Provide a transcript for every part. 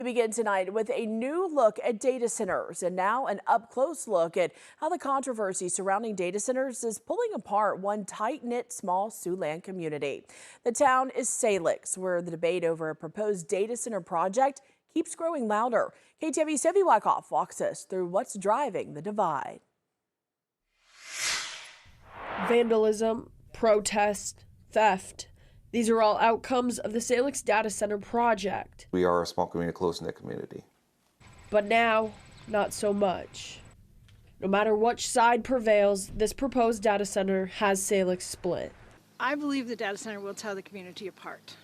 We begin tonight with a new look at data centers and now an up-close look at how the controversy surrounding data centers is pulling apart one tight-knit small Siouxland community. The town is Salix, where the debate over a proposed data center project keeps growing louder. KTV's Sophie Wyckoff walks us through what's driving the divide. Vandalism, protest, theft. These are all outcomes of the Salix data center project. We are a small community, close-knit community. But now, not so much. No matter which side prevails, this proposed data center has Salix split, I believe the data center will tear the community apart.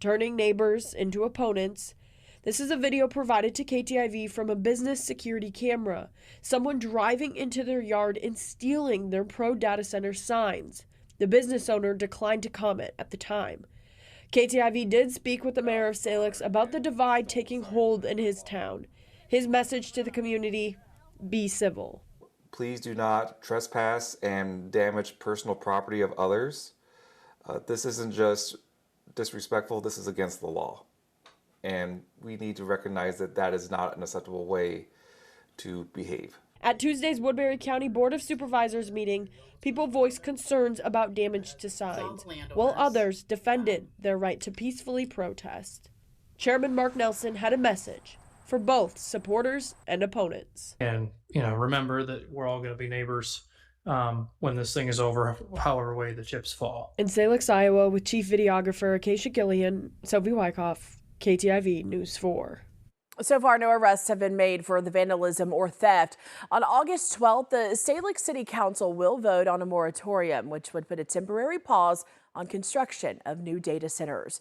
turning neighbors into opponents. This is a video provided to KTIV from a business security camera. Someone driving into their yard and stealing their pro-data center signs. The business owner declined to comment at the time. KTIV did speak with the mayor of Salix about the divide taking hold in his town. His message to the community: be civil. Please do not trespass and damage personal property of others. This isn't just disrespectful, this is against the law. And we need to recognize that that is not an acceptable way to behave. At Tuesday's Woodbury County Board of Supervisors meeting, people voiced concerns about damage to signs, while others defended their right to peacefully protest. Chairman Mark Nelson had a message for both supporters and opponents. And, remember that we're all going to be neighbors when this thing is over, however way the chips fall. In Salix, Iowa, with Chief Videographer Acacia Gillian, Sophie Wyckoff, KTIV News 4. So far, no arrests have been made for the vandalism or theft. On August 12th, the Salix City Council will vote on a moratorium, which would put a temporary pause on construction of new data centers.